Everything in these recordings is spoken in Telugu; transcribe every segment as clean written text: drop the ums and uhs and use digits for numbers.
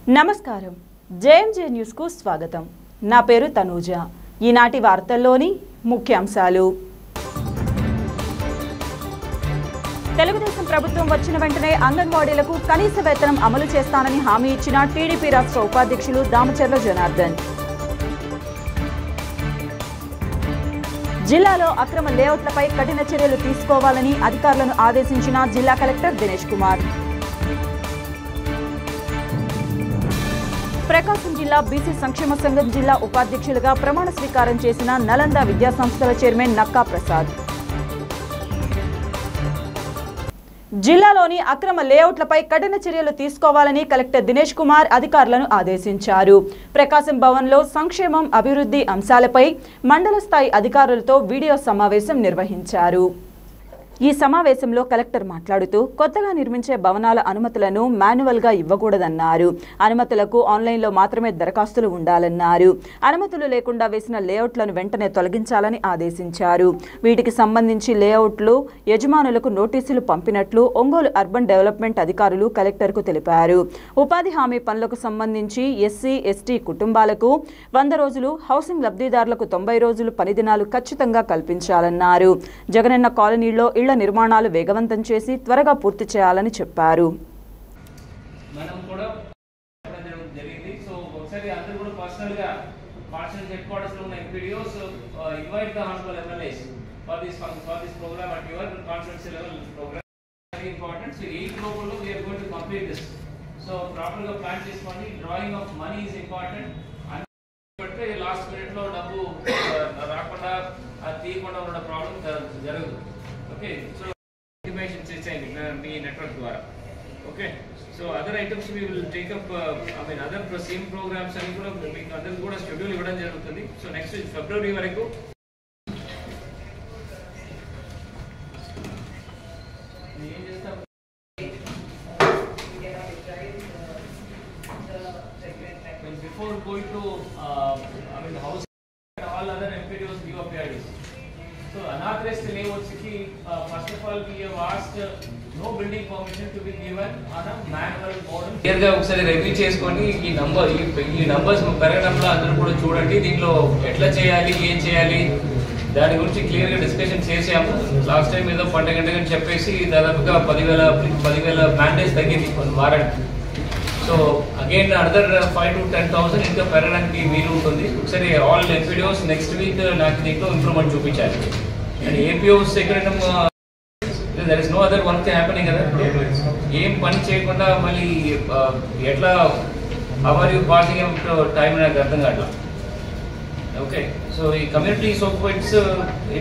నమస్కారం జేఎంజే న్యూస్ కు స్వాగతం నా పేరు తనూజ ఈనాటి వార్తల్లోని ముఖ్యాంశాలు తెలుగుదేశం ప్రభుత్వం వచ్చిన వెంటనే అంగన్వాడీలకు కనీస వేతనం అమలు చేస్తానని హామీ ఇచ్చిన టీడీపీ రాష్ట్ర ఉపాధ్యక్షులు దామచర్ల జనార్దన్ జిల్లాలో అక్రమ లేఅవుట్లపై కఠిన చర్యలు తీసుకోవాలని అధికారులను ఆదేశించిన జిల్లా కలెక్టర్ దినేష్ కుమార్ ప్రకాశం జిల్లా బీసీ సంక్షేమ సంఘం జిల్లా ఉపాధ్యక్షులుగా ప్రమాణ స్వీకారం చేసిన నలంద విద్యాసంస్థల చైర్మన్ నక్కా ప్రసాద్ జిల్లాలోని అక్రమ లేఅవుట్లపై కఠిన చర్యలు తీసుకోవాలని కలెక్టర్ దినేష్ కుమార్ అధికారులను ఆదేశించారు. ప్రకాశం భవన్లో సంక్షేమం అభివృద్ధి అంశాలపై మండల స్థాయి అధికారులతో వీడియో సమావేశం నిర్వహించారు. ఈ సమావేశంలో కలెక్టర్ మాట్లాడుతూ కొత్తగా నిర్మించే భవనాల అనుమతులను మాన్యువల్గా ఇవ్వకూడదన్నారు. అనుమతులకు ఆన్లైన్లో మాత్రమే దరఖాస్తులు ఉండాలన్నారు. అనుమతులు లేకుండా వేసిన లేఅవుట్లను వెంటనే తొలగించాలని ఆదేశించారు. వీటికి సంబంధించి లేఅవుట్లు యజమానులకు నోటీసులు పంపినట్లు ఒంగోలు అర్బన్ డెవలప్మెంట్ అధికారులు కలెక్టర్కు తెలిపారు. ఉపాధి హామీ పనులకు సంబంధించి ఎస్సీ ఎస్టీ కుటుంబాలకు 100 రోజులు, హౌసింగ్ లబ్ధిదారులకు 90 రోజులు పని దినాలు ఖచ్చితంగా కల్పించాలన్నారు. జగనన్న కాలనీలో ఇళ్ల నిర్మాణాలు వేగవంతం చేసి త్వరగా పూర్తి చేయాలని చెప్పారు. మనం కూడా జరిగింది. సో ఒకసారి అందరూ కూడా పర్సనల్ గా కాన్స్టిట్యూషన్ హెడ్ క్వార్టర్స్ లో ఉన్న MPDOs invite the honourable MLAs for this programme at your constituency level programme. Very important. So 8 లోపల we are going to complete this. So proper గా ప్లాన్ చేసుకోండి. Drawing of money is important. అంటే లాస్ట్ మినిట్ లో డబ్బు రాకుండా తీయకుండా ఉన్న ప్రాబ్లం జరగదు. ఓకే, సో ఇంటిమేషన్ చేసేయండి మీ నెట్వర్క్ ద్వారా. Okay, so other items we will take up other same programmes అని కూడా మీకు అందరికి కూడా షెడ్యూల్ ఇవ్వడం జరుగుతుంది. సో నెక్స్ట్ ఫిబ్రవరి వరకు ఏం చేస్తాం. Before going to house, all other MPDOs give up PRDs. So unauthorized layout ki first of all we have asked no building permission to be given on a manual mode. Clear గా ఒకసారి రివ్యూ చేసుకొని ఈ నంబర్స్ పెరగడంలో అందరూ కూడా చూడండి. దీంట్లో ఎట్లా చేయాలి, ఏం చేయాలి దాని గురించి క్లియర్ గా డిస్కషన్ చేసాము. లాస్ట్ టైం ఏదో పండగ చెప్పేసి దాదాపుగా 10,000 మ్యాండేజ్ తగ్గింది కొన్ని వారానికి. సో అగైన్ అదర్ 5,000 to 10,000 ఇంకా పెరగడానికి వీలు ఉంటుంది. ఒకసారి ఆల్ ఎంపీడీఓస్ నెక్స్ట్ వీక్ నాకు దీంట్లో ఇంప్రూవ్మెంట్ చూపించాలి. అండ్ ఏపీఓస్ ఎక్కడైనా there is no other work happening కదా, ఏం పని చేయకుండా మళ్ళీ ఎట్లా అవర్ యూ పాసింగ్ టైం నాకు అర్థం కావట్లా. ఓకే, సో ఈ కమ్యూనిటీ సోప్స్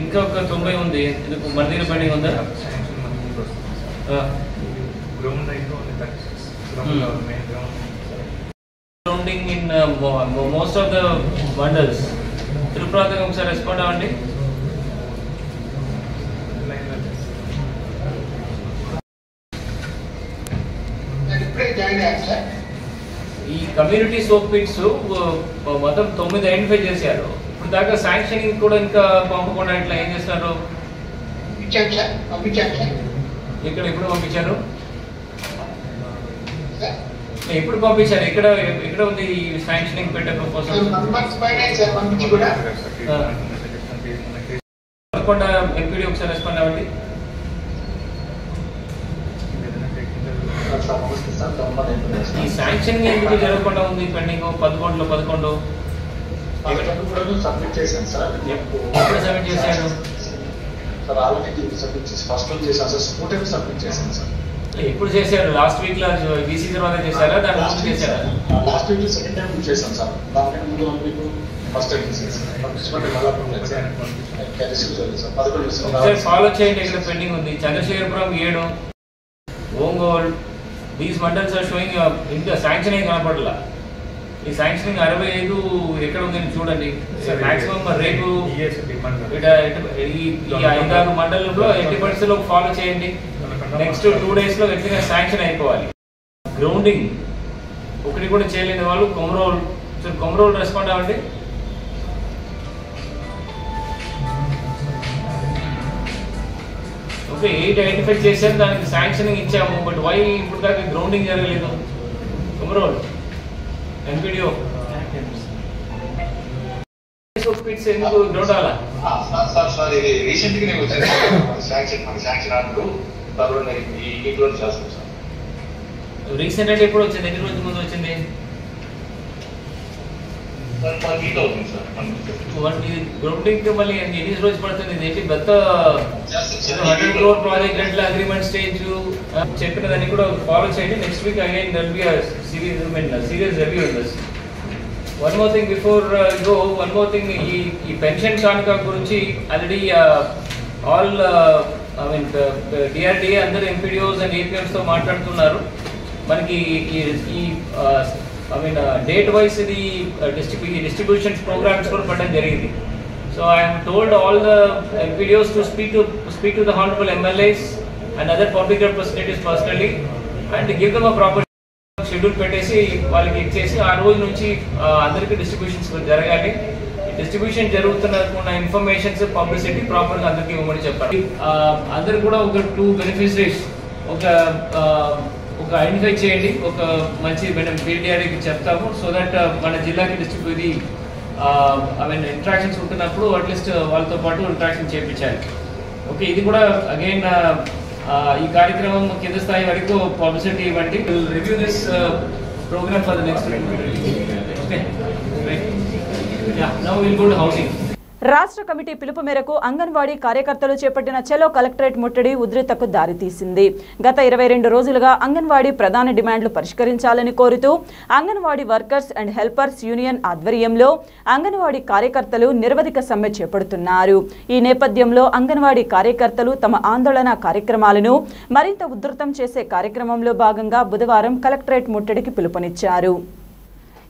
ఇంకా ఒక 90 ఉంది. ఎందుకు మన దగ్గర పెండింగ్ ఉందా? Surrounding in most of the bundles. Tirupati ఒకసారి రెస్పాండ్ అవ్వండి. ఈ కమ్యూనిటీ సోప్ పిట్స్ మొత్తం 9 ఐడెంటిఫై చేశారు. ఇప్పుడు దాకా శాంక్షనింగ్ కూడా ఇంకా పంపకుండా ఇట్లా ఏం చేస్తున్నారు? ఇక్కడ ఎప్పుడు పంపించారు? ఎప్పుడు పంపించారు? ఇక్కడ ఉంది శాంక్షనింగ్ పెట్టే ప్రపోజల్. పదకొండ ఎంపీడీ ఒకసారి రెస్పాండ్ అవ్వండి. ఈ శాంక్షనింగ్ ఎందుకు జరగకుండా ఉంది? పెండింగ్ 11 సబ్మిట్ చేశాను సార్. ఎప్పుడు సబ్మిట్ చేశారు? సార్ ఆల్రెడీ సబ్మిట్ చేసి ఫస్ట్ రోజు చేశాను సార్. స్కూటర్ సబ్మిట్ చేశాను సార్. ఎప్పుడు చేశారు? లాస్ట్ వీక్ లో బీసీ తర్వాత చేశారా? దాని ముందు చేశారా? లాస్ట్ వీక్ సెకండ్ టైం చేశాను సార్. దానికంటే ముందు వీక్ ఫస్ట్ టైం చేశాను. ఫాలో చేయండి. ఇక్కడ పెండింగ్ ఉంది. Chandrasekharapuram 7, Ongole, these mandals are showing ఇంకా శాంక్షన్ ఏం కనపడలా. ఈ శాంక్షనింగ్ 65 ఎక్కడ ఉందని చూడండి. మాక్సిమం రేపు ఈ 5-6 మండలంలో 80% లో ఫాలో చేయండి. నెక్స్ట్ 2 days లో ఎట్లా శాంక్షన్ అయిపోవాలి. గ్రౌండింగ్ ఒకటి కూడా చేయలేని వాళ్ళు కొమరోల్ రెస్పాండ్ అవ్వండి. ఓకే, 8 ఐడెంటిఫై చేశారు, దానికి శాంక్షనింగ్ ఇచ్చాము. బట్ వై ఇప్పుడు దాకా గ్రౌండింగ్ జరగలేదు? Komarole MPDO. It's in Dodala. Sorry, recently we sanction order తర్వాత ఈ క్లోజ్ చేస్తాం సార్. రీసెంట్ అంటే ఎప్పుడు వచ్చింది? ఎన్ని రోజుల ముందు వచ్చింది? 1 వీక్ అవుతుంది సార్. 1 వీక్ గ్రౌండింగ్ మళ్ళీ ఎన్ని రోజులు పడుతుంది? ఏంటి పెద్ద 100 crore ప్రాజెక్ట్ రెంట్ల అగ్రిమెంట్ స్టేజ్ చెప్పినదాన్ని కూడా ఫాలో చేయండి. Next week again there will be serious review in this. One more thing before go, one more thing, ఈ పెన్షన్ కానుక గురించి already all I mean DRDA అందరు MPDOs అండ్ APMs తో మాట్లాడుతున్నారు. మనకి ఈ ఐ మీన్ డేట్ వైస్ ఇది డిస్ట్రిబ్యూషన్ ప్రోగ్రామ్స్ కూడా పడడం జరిగింది. So I have told all the MPDOs to speak to the honorable MLAs and other public representatives personally and give them a proper schedule పెట్టేసి వాళ్ళకి ఇచ్చేసి ఆ రోజు నుంచి అందరికీ డిస్ట్రిబ్యూషన్స్ జరగాలి. డిస్ట్రిబ్యూషన్ జరుగుతున్న ఇన్ఫర్మేషన్స్ పబ్లిసిటీ ప్రాపర్గా అందరికీ ఇవ్వమని చెప్పారు. అందరు కూడా ఒక 2 బెనిఫిషరీస్ ఒక ఐడెంటిఫై చేయండి. ఒక మంచి PDRDకి చెప్తాము. సో దట్ మన జిల్లాకి డిస్ట్రిబ్యూట్ ఐ మీన్ ఇంట్రాక్షన్స్ ఉంటున్నప్పుడు అట్లీస్ట్ వాళ్ళతో పాటు ఇంట్రాక్షన్ చేయించాలి. ఓకే, ఇది కూడా అగైన్ ఈ కార్యక్రమం కింద స్థాయి వరకు పబ్లిసిటీ ఇవ్వండి. Review this programme for the next week. Okay, now will go to housing. రాష్ట్ర కమిటీ పిలుపు మేరకు అంగన్వాడీ కార్యకర్తలు చేపట్టిన చలో కలెక్టరేట్ ముట్టడి ఉద్రిక్తతకు దారితీసింది. గత 22 రోజులుగా అంగన్వాడీ ప్రధాన డిమాండ్లు పరిష్కరించాలని కోరుతూ anganwadi workers and helpers union ఆధ్వర్యంలో అంగన్వాడీ కార్యకర్తలు నిరవధిక సమ్మె చేపడుతున్నారు. ఈ నేపథ్యంలో అంగన్వాడీ కార్యకర్తలు తమ ఆందోళన కార్యక్రమాలను మరింత ఉధృతం చేసే కార్యక్రమంలో భాగంగా బుధవారం కలెక్టరేట్ ముట్టడికి పిలుపునిచ్చారు.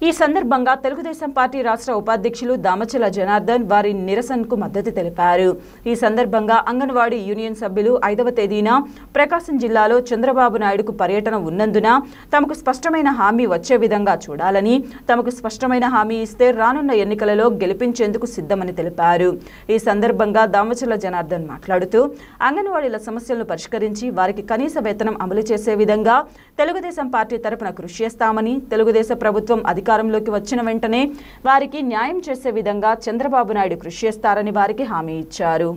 ఈ సందర్భంగా తెలుగుదేశం పార్టీ రాష్ట్ర ఉపాధ్యక్షులు దామచల జనార్దన్ వారి నిరసనకు మద్దతు తెలిపారు. ఈ సందర్భంగా అంగన్వాడీ యూనియన్ సభ్యులు 5వ తేదీన ప్రకాశం జిల్లాలో చంద్రబాబు నాయుడుకు పర్యటన ఉన్నందున తమకు స్పష్టమైన హామీ వచ్చే విధంగా చూడాలని, తమకు స్పష్టమైన హామీ ఇస్తే రానున్న ఎన్నికలలో గెలిపించేందుకు సిద్ధమని తెలిపారు. ఈ సందర్భంగా దామచల జనార్దన్ మాట్లాడుతూ అంగన్వాడీల సమస్యలను పరిష్కరించి వారికి కనీస వేతనం అమలు చేసే విధంగా తెలుగుదేశం పార్టీ తరపున కృషి చేస్తామని, తెలుగుదేశం ప్రభుత్వం అధికారంలోకి వచ్చిన వెంటనే వారికి న్యాయం చేసే విధంగా చంద్రబాబు నాయుడు కృషి చేస్తారని వారికి హామీ ఇచ్చారు.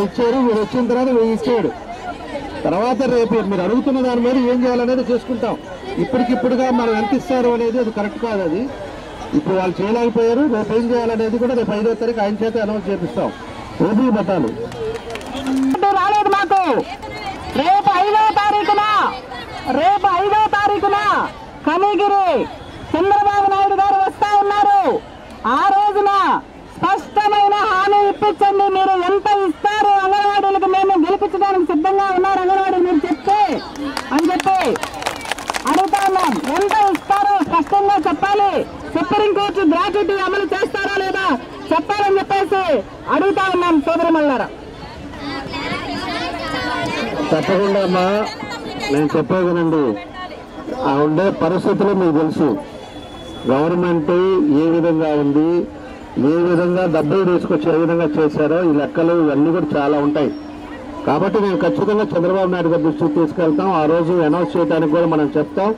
ఇచ్చారు, మీరు వచ్చిన తర్వాత ఇచ్చాడు. తర్వాత రేపు మీరు అడుగుతున్న దాని మీద ఏం చేయాలనేది చేసుకుంటాం. ఇప్పటికిప్పుడుగా మనం ఎంత ఇస్తారు అనేది అది కరెక్ట్ కాదు. అది ఇప్పుడు వాళ్ళు చేయలేకపోయారు. రేపు ఏం చేయాలనేది కూడా రేపు 5వ తారీఖు ఆయన చేత అనౌన్స్ చేపిస్తాం. ఓపీ బట్టాలు రాలేదు మాకు. రేపు 5వ తారీఖున కనిగిరి చంద్రబాబు నాయుడు గారు వస్తా ఉన్నారు. ఆ రోజున స్పష్టమైన హామీ ఇప్పించండి. మీరు ఎంత ఇస్తారు అంగన్వాడీలకు, మేము గెలిపించడానికి సిద్ధంగా ఉన్నారు అంగన్వాడీ మీరు చెప్తే అని చెప్పి అడుగుతా ఉన్నాం. ఎంత ఇస్తారో స్పష్టంగా చెప్పాలి. సుప్రీంకోర్టు గ్రాట్యుటీ అమలు చేస్తారా లేదా చెప్పాలని చెప్పేసి అడుగుతా ఉన్నాం. సోదరిమల్లారా, తప్పకుండా అమ్మా నేను చెప్పేదనండి. ఆ ఉండే పరిస్థితులు మీకు తెలుసు. గవర్నమెంట్ ఏ విధంగా ఉంది, ఏ విధంగా డబ్బులు తీసుకొచ్చి ఏ విధంగా చేశారో ఈ లెక్కలు ఇవన్నీ కూడా చాలా ఉంటాయి. కాబట్టి మేము ఖచ్చితంగా చంద్రబాబు నాయుడు గారి దృష్టికి తీసుకెళ్తాం. ఆ రోజు అనౌన్స్ చేయడానికి కూడా మనం చెప్తాం.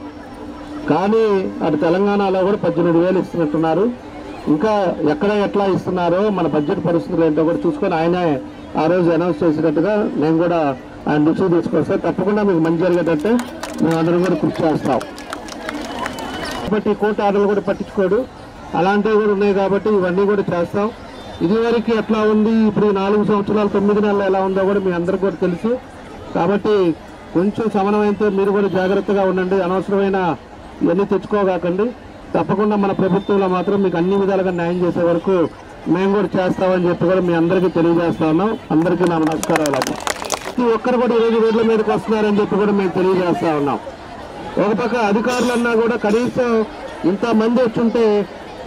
కానీ అటు తెలంగాణలో కూడా 18,000 ఇస్తున్నట్టున్నారు. ఇంకా ఎక్కడ ఎట్లా ఇస్తున్నారో మన బడ్జెట్ పరిస్థితులు ఏంటో కూడా చూసుకొని ఆయనే ఆ రోజు అనౌన్స్ చేసినట్టుగా నేను కూడా ఆయన దృష్టికి తీసుకొస్తే తప్పకుండా మీకు మంచి జరిగేటట్టే మేము అందరం కూడా కృషి చేస్తాం. కాబట్టి కోర్టు ఆర్డర్లు కూడా పట్టించుకోడు, అలాంటివి కూడా ఉన్నాయి కాబట్టి ఇవన్నీ కూడా చేస్తాం. ఇదివరకు ఎట్లా ఉంది, ఇప్పుడు 4 సంవత్సరాలు 9 నెలలు ఎలా ఉందో కూడా మీ అందరికీ కూడా తెలుసు. కాబట్టి కొంచెం సమన్వయంతో మీరు కూడా జాగ్రత్తగా ఉండండి, అనవసరమైన ఇవన్నీ తెచ్చుకోగాకండి. తప్పకుండా మన ప్రభుత్వంలో మాత్రం మీకు అన్ని విధాలుగా న్యాయం చేసే వరకు మేము కూడా చేస్తామని చెప్పి కూడా మీ అందరికీ తెలియజేస్తా ఉన్నాం. అందరికీ నా నమస్కారాలు. ప్రతి ఒక్కరు కూడా ఈరోజు రోడ్ల మీదకి వస్తున్నారని చెప్పి కూడా మేము తెలియజేస్తా ఉన్నాం. ఒక పక్క అధికారులన్నా కూడా కనీసం ఇంతమంది వచ్చుంటే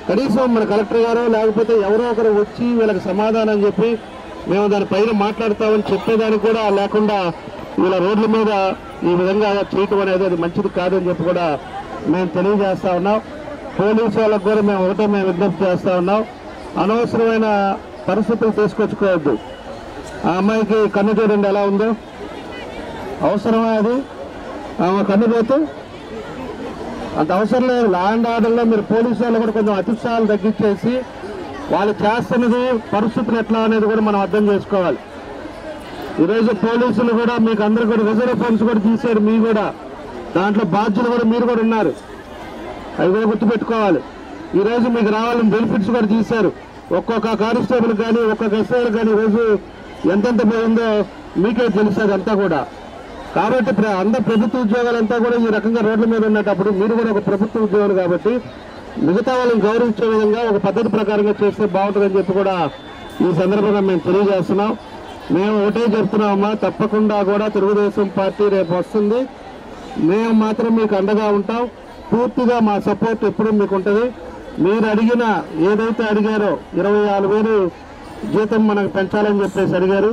కనీసం మన కలెక్టర్ గారో లేకపోతే ఎవరో ఒకరు వచ్చి వీళ్ళకి సమాధానం చెప్పి మేము దానిపైన మాట్లాడతామని చెప్పేదానికి కూడా లేకుండా వీళ్ళ రోడ్ల మీద ఈ విధంగా చేయటం అనేది అది మంచిది కాదని చెప్పి కూడా మేము తెలియజేస్తా ఉన్నాం. పోలీసు వాళ్ళకు కూడా మేము విజ్ఞప్తి చేస్తా ఉన్నాం, అనవసరమైన పరిస్థితులు తీసుకొచ్చుకోవద్దు. ఆ అమ్మాయికి కన్ను చూడండి ఎలా ఉందో, అవసరమా అది? ఆమె కన్ను పోతే అంత అవసరం లేదు. లా అండ్ ఆర్డర్లో మీరు పోలీసు వాళ్ళు కూడా కొంచెం అత్యుత్సాహాలు తగ్గించేసి వాళ్ళు చేస్తున్నది పరిస్థితులు ఎట్లా అనేది కూడా మనం అర్థం చేసుకోవాలి. ఈరోజు పోలీసులు కూడా మీకు అందరూ కూడా రిజర్వ్ ఫండ్స్ కూడా తీశారు, మీ కూడా దాంట్లో బాధ్యులు కూడా మీరు కూడా ఉన్నారు, అవి కూడా గుర్తుపెట్టుకోవాలి. ఈరోజు మీకు రావాలని బెనిఫిట్స్ కూడా తీశారు. ఒక్కొక్క కానిస్టేబుల్ కానీ ఒక్కొక్క ఎస్ఐలు కానీ ఈరోజు ఎంతెంత పోయిందో మీకే తెలుస్తుంది అంతా కూడా. కాబట్టి అందరు ప్రభుత్వ ఉద్యోగాలంతా కూడా ఈ రకంగా రోడ్ల మీద ఉన్నప్పుడు మీరు కూడా ఒక ప్రభుత్వ ఉద్యోగులు కాబట్టి మిగతా వాళ్ళని గౌరవించే విధంగా ఒక పద్ధతి ప్రకారంగా చేస్తే బాగుంటుందని చెప్పి కూడా ఈ సందర్భంగా మేము తెలియజేస్తున్నాం. మేము ఒకటే చెప్తున్నామమ్మా, తప్పకుండా కూడా తెలుగుదేశం పార్టీ రేపు వస్తుంది, మేము మాత్రం మీకు అండగా ఉంటాం. పూర్తిగా మా సపోర్ట్ ఎప్పుడు మీకు ఉంటుంది. మీరు అడిగిన ఏదైతే అడిగారో 24,000 జీతం మనకు పెంచాలని చెప్పేసి అడిగారు.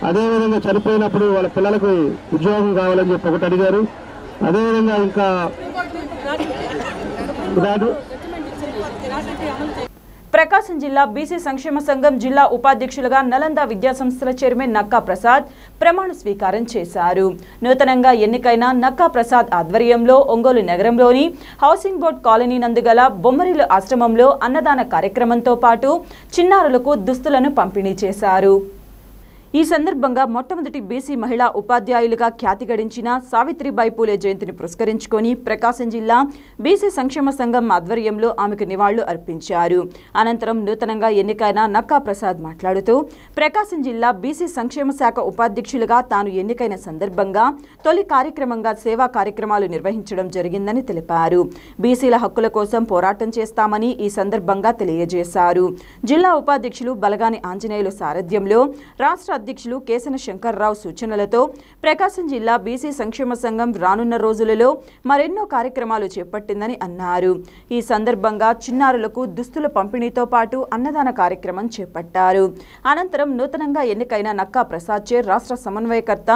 అదేవిధంగా చనిపోయినప్పుడు వాళ్ళ పిల్లలకు ఉద్యోగం కావాలని చెప్పి ఒకటి అడిగారు. అదేవిధంగా ఇంకా ప్రకాశం జిల్లా బీసీ సంక్షేమ సంఘం జిల్లా ఉపాధ్యక్షులుగా నలంద విద్యాసంస్థల చైర్మన్ నక్కా ప్రసాద్ ప్రమాణ స్వీకారం చేశారు. నూతనంగా ఎన్నికైన నక్కా ప్రసాద్ ఆధ్వర్యంలో ఒంగోలు నగరంలోని హౌసింగ్ బోర్డ్ కాలనీ నందుగల బొమ్మరిలు ఆశ్రమంలో అన్నదాన కార్యక్రమంతో పాటు చిన్నారులకు దుస్తులను పంపిణీ చేశారు. ఈ సందర్భంగా మొట్టమొదటి బీసీ మహిళా ఉపాధ్యాయులుగా ఖ్యాతి గడించిన సావిత్రిబాయి పూలే జయంతిని పురస్కరించుకొని ప్రకాశం జిల్లా బీసీ సంక్షేమ సంఘం ఆధ్వర్యంలో ఆమెకు నివాళులు అర్పించారు. అనంతరం నూతనంగా ఎన్నికైన నక్కా ప్రసాద్ మాట్లాడుతూ ప్రకాశం జిల్లా బీసీ సంక్షేమ శాఖ ఉపాధ్యక్షులుగా తాను ఎన్నికైన సందర్భంగా తొలి కార్యక్రమంగా సేవా కార్యక్రమాలు నిర్వహించడం జరిగిందని తెలిపారు. బీసీల హక్కుల కోసం పోరాటం చేస్తామని ఈ సందర్భంగా తెలియజేశారు. జిల్లా ఉపాధ్యక్షులు బలగాని ఆంజనేయులు సారథ్యంలో రాష్ట్ర అధ్యక్షులు కేసన శంకర్రావు సూచనలతో ప్రకాశం జిల్లా బీసీ సంక్షేమ సంఘం రానున్న రోజులలో మరెన్నో కార్యక్రమాలు చేపట్టిందని అన్నారు. ఈ సందర్భంగా చిన్నారులకు దుస్తుల పంపిణీతో పాటు అన్నదాన కార్యక్రమం చేపట్టారు. అనంతరం నూతనంగా ఎన్నికైన నక్కా ప్రసాద్ చే రాష్ట్ర సమన్వయకర్త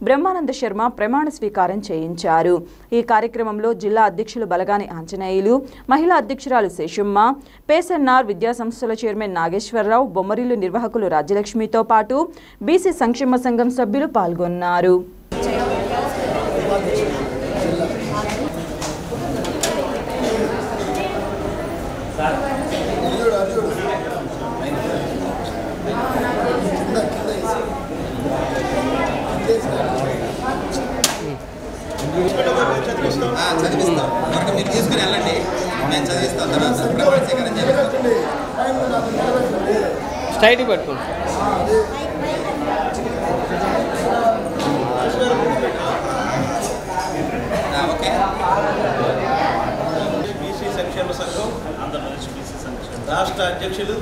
బ్రహ్మానంద శర్మ ప్రమాణ స్వీకారం చేయించారు. ఈ కార్యక్రమంలో జిల్లా అధ్యక్షులు బలగాని ఆంజనేయులు, మహిళా అధ్యక్షురాలు శేషమ్మ, పేసెన్నార్ విద్యాసంస్థల చైర్మన్ నాగేశ్వరరావు, బొమ్మరిల్లు నిర్వాహకులు రాజ్యలక్ష్మితో పాటు బీసీ సంక్షేమ సంఘం సభ్యులు పాల్గొన్నారు. చదివిస్తాం వరకు మీరు తీసుకుని వెళ్ళండి, నేను చదివిస్తాను. తర్వాత ప్రమాణ స్వీకారం చేస్తాను. స్ట్రైట్ పట్టుకోండి. ఓకే. బీసీ సంక్షేమ సంఘం ఆంధ్రప్రదేశ్ బీసీ సంక్షేమ రాష్ట్ర అధ్యక్షులు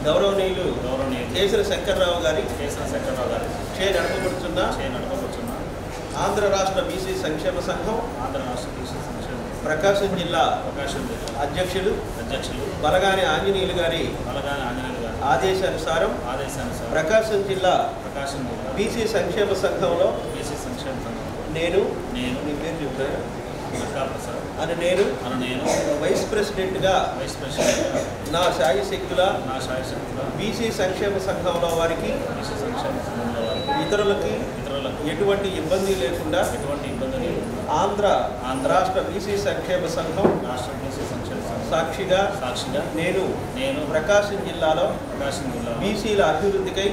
గౌరవనీయులు కేసన శంకర్రావు గారి చే నడపబడుతున్న ఆంధ్ర రాష్ట్ర బీసీ సంక్షేమ సంఘం ప్రకాశం జిల్లా అధ్యక్షులు బలగాని ఆంజనేయులు గారి ఆదేశానుసారం ప్రకాశం జిల్లా బీసీ సంక్షేమ సంఘంలో నేను మీ పేరు చెప్తాను అని నేను వైస్ ప్రెసిడెంట్గా నా శాయశక్తుల బీసీ సంక్షేమ సంఘంలో వారికి ఇతరులకి ఎటువంటి ఇబ్బంది లేకుండా ఆంధ్ర రాష్ట్ర బీసీ సంక్షేమ సంఘం సాక్షిగా నేను ప్రకాశం జిల్లాలో బీసీల అభివృద్ధికై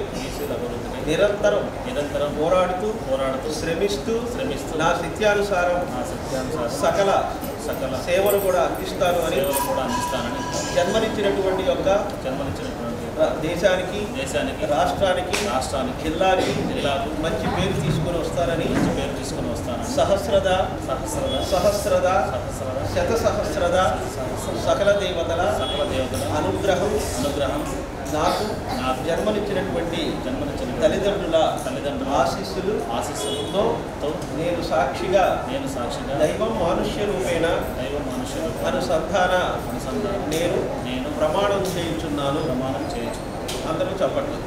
నిరంతరం పోరాడుతూ శ్రమిస్తూ నా శక్త్యానుసారం సకల సేవలు కూడా అందిస్తానని జన్మనిచ్చినటువంటి యొక్క దేశానికి రాష్ట్రానికి జిల్లాకు మంచి పేరు తీసుకొని వస్తానని సహస్రద శత సహస్రద సకల దేవతల అనుగ్రహం నాకు జన్మనిచ్చినటువంటి తల్లిదండ్రుల ఆశీస్సులతో నేను సాక్షిగా దైవం మానుష్య రూపేణ అనుసంధాన నేను ప్రమాణం చేయించున్నాను. అందరూ చెప్పండి.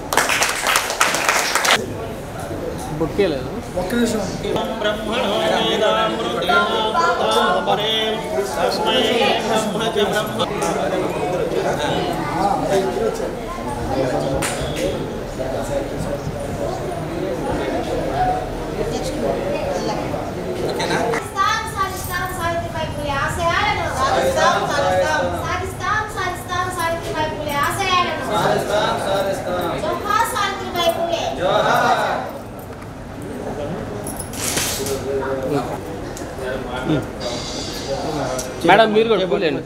మేడం మీరు కూడా పూలేండి.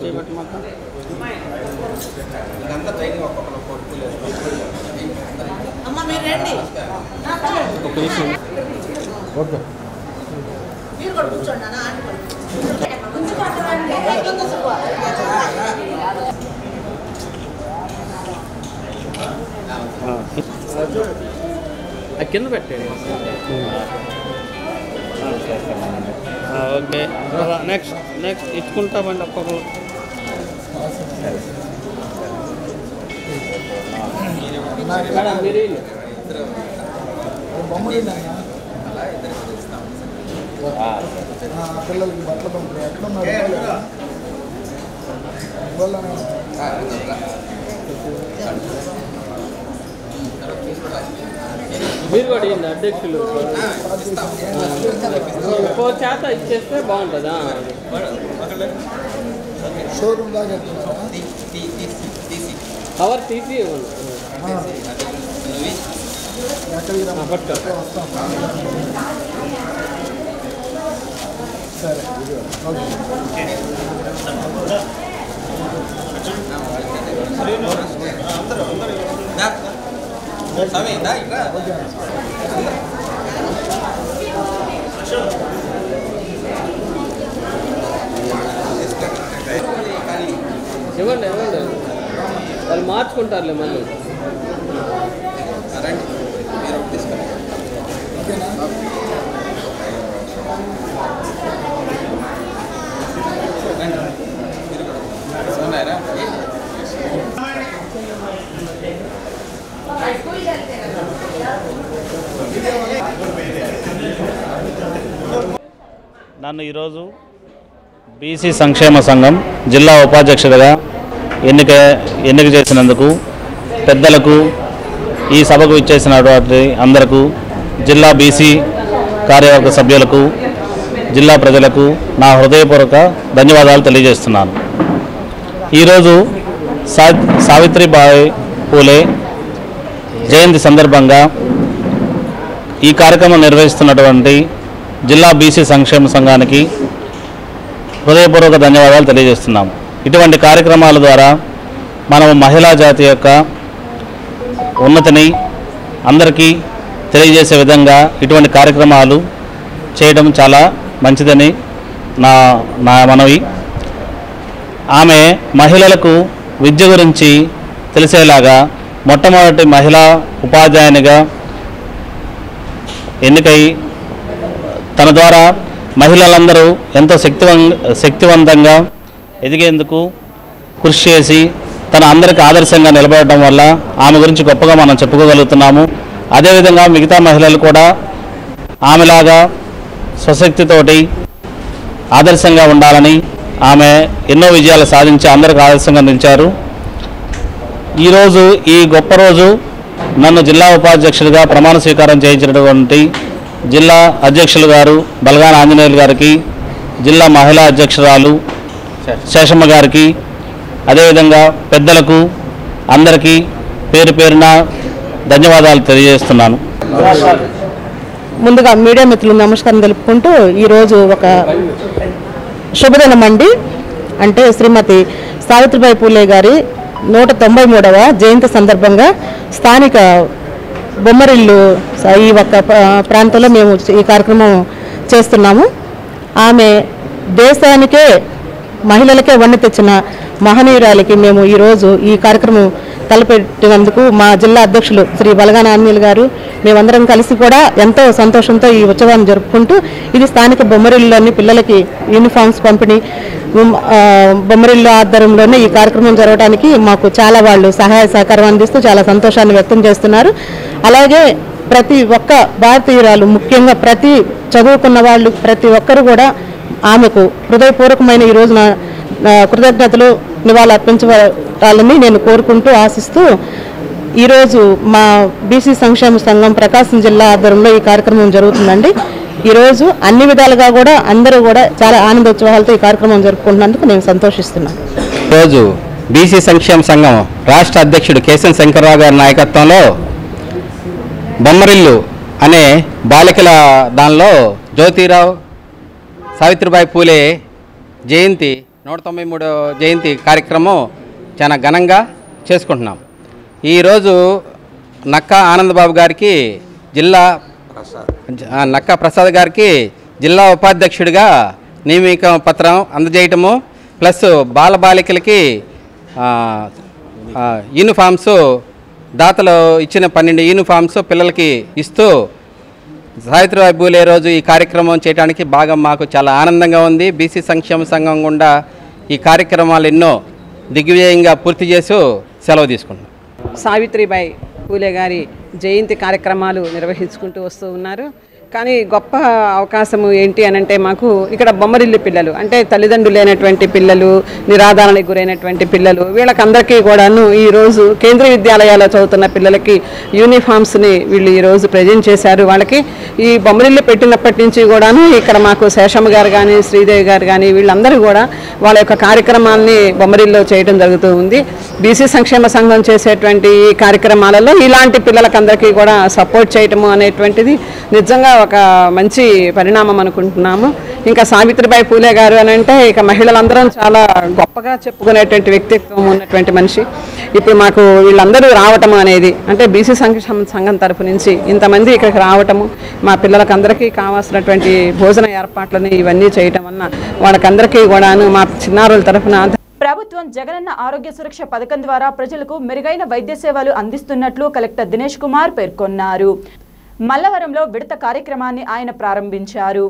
కింద పెట్టండి. ఓకే నెక్స్ట్ ఇచ్చుకుంటామండి ఒక్కొక్కరు. మేడం మీరు పిల్లలకి బట్టలు పంపుతారు ఎట్లున్నారు మీరు కూడా ఇవ్వండి అధ్యక్షులు. ఇంకో చేత ఇచ్చేస్తే బాగుంటుందా? షోరూమ్ దాకా కవర్ తీసి ఇవ్వండి. పట్టు సరే ఇవ్వండి వాళ్ళు మార్చుకుంటారులే మళ్ళీ. నన్ను ఈరోజు బీసీ సంక్షేమ సంఘం జిల్లా ఉపాధ్యక్షుడిగా ఎన్నిక చేసినందుకు పెద్దలకు, ఈ సభకు ఇచ్చేసినటువంటి అందరకు, జిల్లా బీసీ కార్యవర్గ సభ్యులకు, జిల్లా ప్రజలకు నా హృదయపూర్వక ధన్యవాదాలు తెలియజేస్తున్నాను. ఈరోజు సావిత్రిబాయి పూలే జయంతి సందర్భంగా ఈ కార్యక్రమం నిర్వహిస్తున్నటువంటి జిల్లా బీసీ సంక్షేమ సంఘానికి హృదయపూర్వక ధన్యవాదాలు తెలియజేస్తున్నాం. ఇటువంటి కార్యక్రమాల ద్వారా మనము మహిళా జాతి యొక్క ఉన్నతిని అందరికీ తెలియజేసే విధంగా ఇటువంటి కార్యక్రమాలు చేయడం చాలా మంచిదని నా మనవి. ఆమె మహిళలకు విద్య గురించి తెలిసేలాగా మొట్టమొదటి మహిళా ఉపాధ్యాయునిగా ఎన్నికై తన ద్వారా మహిళలందరూ ఎంతో శక్తివంతంగా ఎదిగేందుకు కృషి చేసి తన అందరికీ ఆదర్శంగా నిలబడటం వల్ల ఆమె గురించి గొప్పగా మనం చెప్పుకోగలుగుతున్నాము. అదేవిధంగా మిగతా మహిళలు కూడా ఆమెలాగా స్వశక్తితోటి ఆదర్శంగా ఉండాలని ఆమె ఎన్నో విజయాలు సాధించి అందరికీ ఆదర్శంగా నిలిచారు. ఈరోజు ఈ గొప్ప రోజు నన్ను జిల్లా ఉపాధ్యక్షుడిగా ప్రమాణ స్వీకారం చేయించినటువంటి జిల్లా అధ్యక్షులు గారు బలగాన ఆంజనేయులు గారికి, జిల్లా మహిళా అధ్యక్షురాలు శేషమ్మ గారికి, అదేవిధంగా పెద్దలకు అందరికీ పేరు పేరున ధన్యవాదాలు తెలియజేస్తున్నాను. ముందుగా మీడియా మిత్రులకు నమస్కారం తెలుపుకుంటూ ఈరోజు ఒక శుభదినం అండి. అంటే శ్రీమతి సావిత్రిబాయి పూలే గారి 193వ జయంతి సందర్భంగా స్థానిక బొమ్మరిల్లు ఈ ఒక్క ప్రాంతంలో మేము ఈ కార్యక్రమం చేస్తున్నాము. ఆమె దేశానికే మహిళలకే వన్నె తెచ్చిన మహనీయురాలికి మేము ఈరోజు ఈ కార్యక్రమం తలపెట్టినందుకు మా జిల్లా అధ్యక్షులు శ్రీ బలగాన ఆంజనేయులు గారు మేమందరం కలిసి కూడా ఎంతో సంతోషంతో ఈ ఉత్సవాన్ని జరుపుకుంటూ ఇది స్థానిక బొమ్మరిల్లులోని పిల్లలకి యూనిఫామ్స్ పంపిణీ బొమ్మరిల్లు ఆధ్వర్యంలోనే ఈ కార్యక్రమం జరగడానికి మాకు చాలా వాళ్ళు సహాయ సహకారం అందిస్తూ చాలా సంతోషాన్ని వ్యక్తం చేస్తున్నారు. అలాగే ప్రతి ఒక్క భారతీయురాలు ముఖ్యంగా ప్రతి చదువుకున్న వాళ్ళు ప్రతి ఒక్కరు కూడా ఆమెకు హృదయపూర్వకమైన ఈ రోజున కృతజ్ఞతలు నివాళులు అర్పించాలని నేను కోరుకుంటూ ఆశిస్తూ ఈరోజు మా బీసీ సంక్షేమ సంఘం ప్రకాశం జిల్లా ఆధ్వర్యంలో ఈ కార్యక్రమం జరుగుతుందండి. ఈరోజు అన్ని విధాలుగా కూడా అందరూ కూడా చాలా ఆనందోత్సవాలతో ఈ కార్యక్రమం జరుపుకుంటున్నందుకు నేను సంతోషిస్తున్నాను. ఈరోజు బీసీ సంక్షేమ సంఘం రాష్ట్ర అధ్యక్షుడు కేశవ శంకర్రావు గారి నాయకత్వంలో బొమ్మరిల్లు అనే బాలికల దానిలో జ్యోతిరావు సావిత్రిబాయి పూలే జయంతి 193వ జయంతి కార్యక్రమం చాలా ఘనంగా చేసుకుంటున్నాం. ఈరోజు నక్కా ఆనందబాబు గారికి నక్కా ప్రసాద్ గారికి జిల్లా ఉపాధ్యక్షుడిగా నియామక పత్రం అందజేయటము ప్లస్ బాలబాలికలకి యూనిఫామ్స్ దాతలు ఇచ్చిన 12 యూనిఫామ్స్ పిల్లలకి ఇస్తూ సావిత్రిబాయి పూలే రోజు ఈ కార్యక్రమం చేయడానికి బాగా మాకు చాలా ఆనందంగా ఉంది. బీసీ సంక్షేమ సంఘం గుండా ఈ కార్యక్రమాలు ఎన్నో దిగ్విజయంగా పూర్తి చేసి సెలవు తీసుకుంటున్నాం. సావిత్రిబాయి పూలే గారి జయంతి కార్యక్రమాలు నిర్వహించుకుంటూ వస్తూ ఉన్నారు. కానీ గొప్ప అవకాశము ఏంటి అని అంటే మాకు ఇక్కడ బొమ్మరిల్లు పిల్లలు అంటే తల్లిదండ్రులు లేనటువంటి పిల్లలు, నిరాధారణకు గురైనటువంటి పిల్లలు, వీళ్ళకందరికీ కూడాను ఈరోజు కేంద్రీయ విద్యాలయాల్లో చదువుతున్న పిల్లలకి యూనిఫామ్స్ని వీళ్ళు ఈరోజు ప్రజెంట్ చేశారు. వాళ్ళకి ఈ బొమ్మరిల్లు పెట్టినప్పటి నుంచి కూడాను ఇక్కడ మాకు శేషమ్మ గారు కానీ శ్రీదేవి గారు కానీ వీళ్ళందరూ కూడా వాళ్ళ యొక్క కార్యక్రమాలని బొమ్మరిల్లో చేయడం జరుగుతూ ఉంది. బీసీ సంక్షేమ సంఘం చేసేటువంటి ఈ కార్యక్రమాలలో ఇలాంటి పిల్లలకందరికీ కూడా సపోర్ట్ చేయటము అనేటువంటిది నిజంగా ఒక మంచి పరిణామం అనుకుంటున్నాము. ఇంకా సావిత్రిబాయి పూలే గారు అని అంటే ఇక మహిళలందరం చాలా గొప్పగా చెప్పుకునేటువంటి వ్యక్తిత్వం ఉన్నటువంటి మనిషి. ఇప్పుడు మాకు వీళ్ళందరూ రావటము అనేది అంటే బీసీ సంక్షేమ సంఘం తరఫు నుంచి ఇంతమంది ఇక్కడికి రావటము, మా పిల్లలకందరికీ కావాల్సినటువంటి భోజన ఏర్పాట్లని ఇవన్నీ చేయటం వలన వాళ్ళకందరికీ కూడాను మా చిన్నారుల తరఫున ప్రభుత్వం జగనన్న ఆరోగ్య సురక్ష పథకం ద్వారా ప్రజలకు మెరుగైన వైద్య సేవలు అందిస్తున్నట్లు కలెక్టర్ దినేష్ కుమార్ పేర్కొన్నారు. మల్లవరంలో విడత కార్యక్రమాన్ని ఆయన ప్రారంభించారు.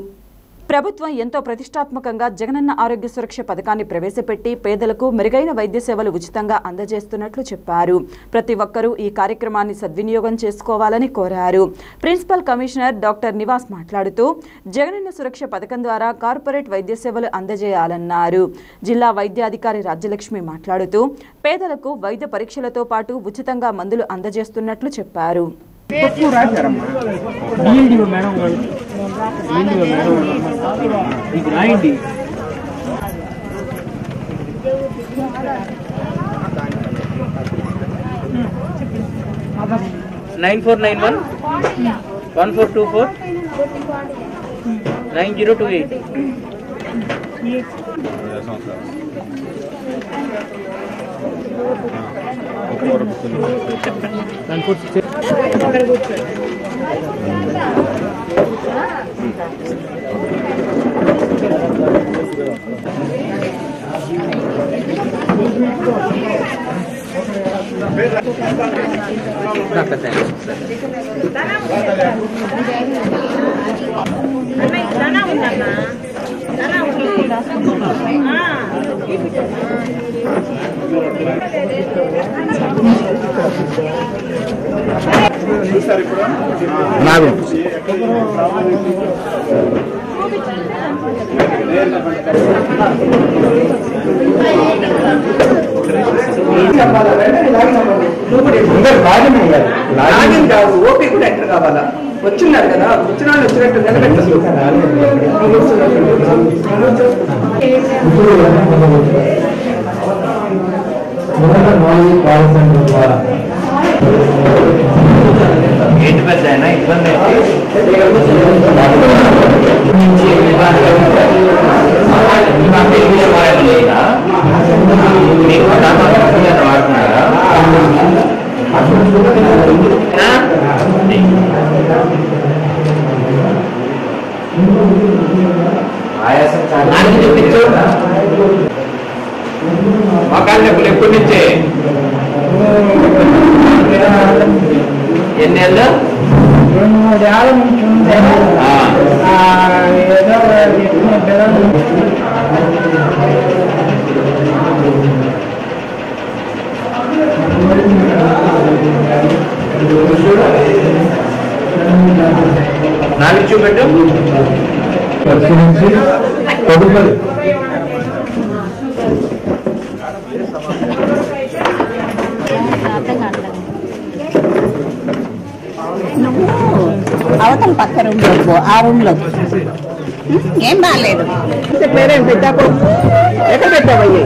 ప్రభుత్వం ఎంతో ప్రతిష్టాత్మకంగా జగనన్న ఆరోగ్య సురక్ష పథకాన్ని ప్రవేశపెట్టి పేదలకు మెరుగైన వైద్య సేవలు ఉచితంగా అందజేస్తున్నట్లు చెప్పారు. ప్రతి ఒక్కరూ ఈ కార్యక్రమాన్ని సద్వినియోగం చేసుకోవాలని కోరారు. ప్రిన్సిపల్ కమిషనర్ డాక్టర్ నివాస్ మాట్లాడుతూ జగనన్న సురక్ష పథకం ద్వారా కార్పొరేట్ వైద్య సేవలు అందజేయాలన్నారు. జిల్లా వైద్యాధికారి రాజ్యలక్ష్మి మాట్లాడుతూ పేదలకు వైద్య పరీక్షలతో పాటు ఉచితంగా మందులు అందజేస్తున్నట్లు చెప్పారు. Nine 491 1424 9028. ఓపీ కూడా ఎంటర్ కావాలా? వచ్చిన్నారు కదా, వచ్చిన వాళ్ళు వచ్చినట్టు నిలబెట్టారు. ఏంటి పెద్ద అయినా ఇబ్బంది వాడుతున్నారా ఆయాసం చూపించు మకాళ్ళ నొప్పులు ఎప్పటి నుంచే ఎన్నేళ్ళు 2-3 ఏళ్ళ నుంచి ఉంటే ఏదో నాలుగు చూపెట్టు నువ్వు అవతల పక్క రూమ్లో ఆ రూమ్లో ఏం బాగాలేదు పేరెంట్ పెట్టాకు ఎక్కడ పెట్టావయ్యి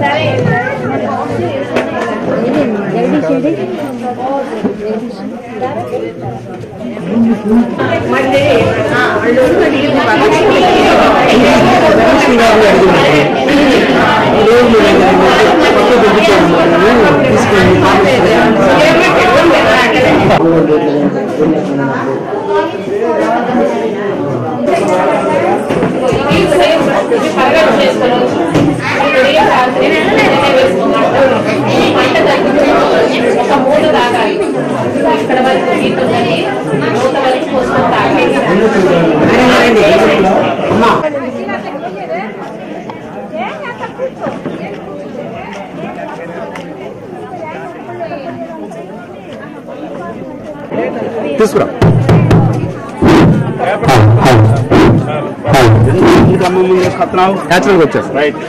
ఇక్కడ వరకు తీసుకురా అమ్మమ్మ ముందు వేసుకొస్తున్నావు న్యాచురల్గా వచ్చేసి రైట్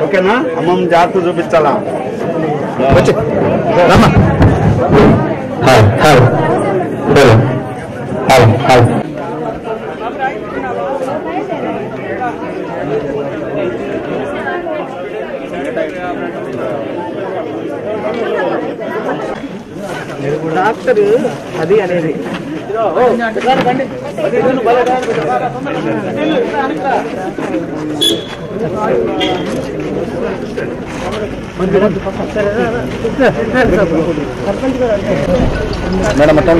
ఓకేనా అమ్మమ్మ జాగ్రత్త చూపించాలా వచ్చి రమ్మా డాక్టర్ అది అనేది మేడం అట్టం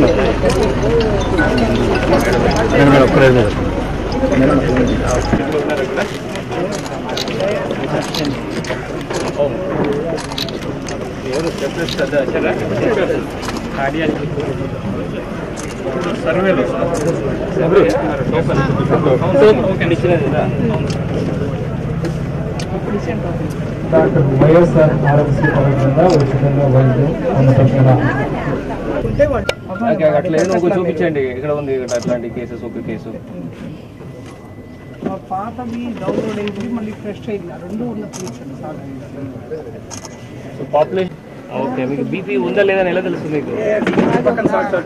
మేడం ఒక్కలేదు మేడం డాక్టర్ వైఎస్ఆర్ ఆరోగ్య పరంగా ఉచితంగా వైద్యం అందుకుంటున్నాం. అట్లా ఏదో చూపించండి ఇక్కడ ఉంది అట్లాంటి కేసెస్ ఒక కేసు పాతవి డౌన్లోడ్ అయ్యి మళ్ళీ ఫ్రెష్ అయింది రెండు ఉన్న సో పాపులేషన్ ఓకే మీకు బీపీ ఉందా లేదా ఎలా తెలుస్తుంది మీకు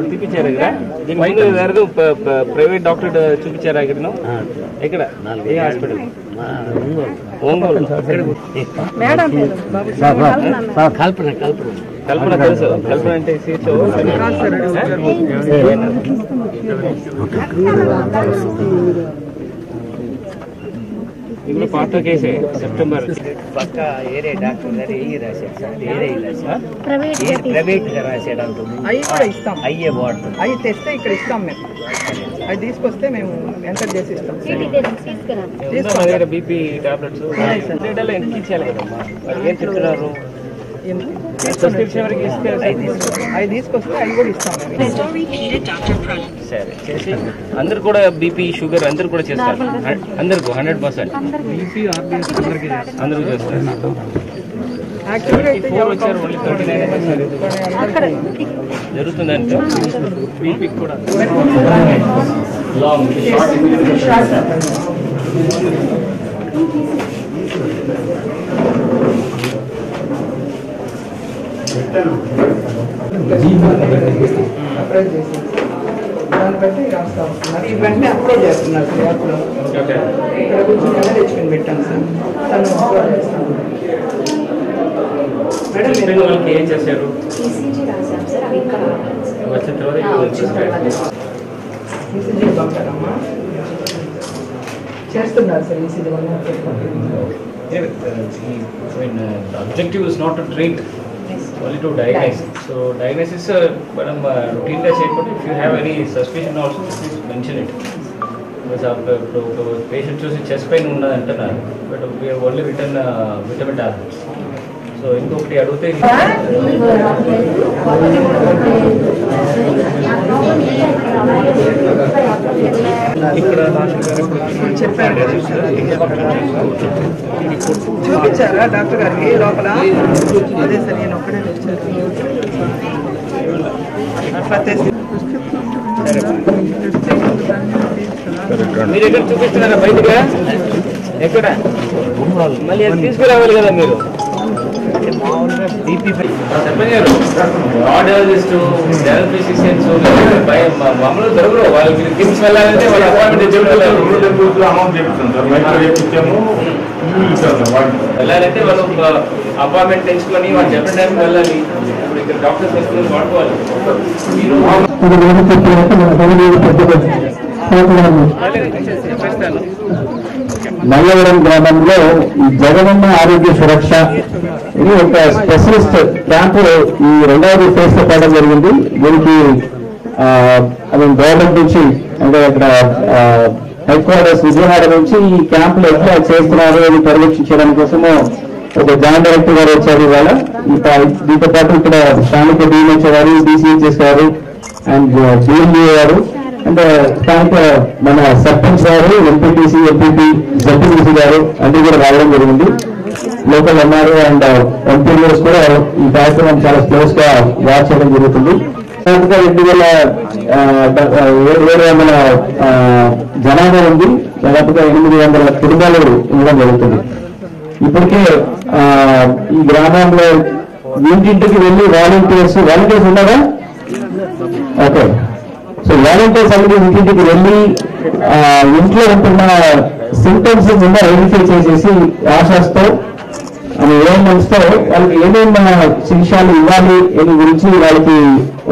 చూపించారు కదా దీని ముందు ఎవరు ప్రైవేట్ డాక్టర్ చూపించారా ఇక్కడ ఎక్కడ ఏ హాస్పిటల్ ఒంగోలు కల్పన తెలుసు కల్పన అంటే ఇప్పుడు పాత కేసే సెప్టెంబర్ పక్క ఏరే డాక్టర్ గారు ఏ రాశారు సార్ ఏరే ప్రైవేట్ గా రాశాడు అంటుంది అవి కూడా ఇస్తాం అయ్యే బాగుంటుంది అవి తెస్తే ఇక్కడ ఇస్తాం మేము అవి తీసుకొస్తే మేము ఎంటర్ చేసి ఇస్తాం బీపీ టాబ్లెట్స్ ఎంత ఇచ్చేయాలి కదమ్మా ఏం చెప్తున్నారు అవి తీసుకొస్తే అవి కూడా ఇస్తాం సరే చేసి అందరు కూడా బీపీ షుగర్ అందరు కూడా చేస్తారు అందరికీ 100% అందరూ చేస్తారు వచ్చారు ఓన్లీ 39 జరుగుతుందంటే బీపీ కూడా దాన్ని బట్టి రాస్తాం ఇవన్నీ అప్లై చేస్తున్నారు ఇక్కడ కూర్చొని తెచ్చుకొని పెట్టాను సార్ తను మేడం వాళ్ళకి ఏం చేశారు ఈసీజీ రాశాం సార్ అవి ఇక్కడ వచ్చిన తర్వాత చేస్తున్నారు సార్ ఈసీజీ వల్ల. the objective is not to treat, only to diagnose. So diagnosis madam routine ga cheyapodi, if you have any suspicion also please mention it. Because patient చూసి చెస్ట్ పెయిన్ ఉన్నది అంటున్నారు, but we have only written vitamin tablets. So ఇంకొకటి అడిగితే ఇక్కడ చెప్పారు చూపించారా డాక్టర్ గారికి లోపల? అదే సార్ నేను ఒక్కడే వచ్చాను అట్లా తెచ్చి మీరు ఎక్కడ చూపిస్తున్నారా? బయటగా ఎక్కడ? మళ్ళీ అది తీసుకురావాలి కదా మీరు. ఆర్డియాలజిస్ట్, జనరల్ ఫిజిషియన్స్ మామూలు దొరకరు. వాళ్ళకి కిమ్స్ వెళ్ళాలంటే వాళ్ళ అపాయింట్మెంట్ వెళ్ళాలంటే వాళ్ళు అపాయింట్మెంట్ తెచ్చుకొని వాళ్ళు చెప్పిన టైంకి వెళ్ళాలి. ఇప్పుడు ఇక్కడ డాక్టర్స్ తీసుకుని వాడుకోవాలి. నల్లవరం గ్రామంలో జగనన్న ఆరోగ్య సురక్ష ఇది ఒక స్పెషలిస్ట్ క్యాంపు ఈ రెండవది ఫేజ్ లో పెట్టడం జరిగింది. దీనికి గవర్నమెంట్ నుంచి అంటే ఇక్కడ హెడ్ క్వార్టర్స్ విజయవాడ నుంచి ఈ క్యాంపులు ఎట్లా చేస్తున్నారు అని పర్యవేక్షించడం కోసము ఒక జాయింట్ డైరెక్టర్ గారు వచ్చారు ఇవాళ. దీంతో పాటు ఇక్కడ స్థానిక డిఎంహెచ్ఓ గారు, డిసిహెచ్ఎస్ గారు అండ్ డిఎండిఏ గారు అండ్ స్థానిక మన సర్పంచ్ గారు, ఎంపీటీసీ, ఎంపీపీ, జడ్పీటీసీ గారు అన్ని కూడా రావడం జరిగింది. లోకల్ ఎంఆర్ఓ అండ్ ఎంపీఓస్ కూడా ఈ కార్యక్రమం చాలా క్లోజ్ గా వాచ్ చేయడం జరుగుతుంది. 2,700 జనాభా ఉంది, దాదాపుగా 800 కుటుంబాలు ఇవ్వడం జరుగుతుంది. ఇప్పటికే ఈ గ్రామంలో ఇంటింటికి వెళ్ళి వాలంటీర్స్ ఉన్నారా? ఓకే. సో వాలంటీర్స్ అనేది ఇంటింటికి వెళ్ళి ఇంట్లో ఉంటున్న సింటమ్స్ ముందు ఐడెంటిఫై చేసేసి ఆశాస్తో ఏఎంఎంస్తో వాళ్ళకి ఏమేమి శిక్షాలు ఇవ్వాలి అని గురించి వాళ్ళకి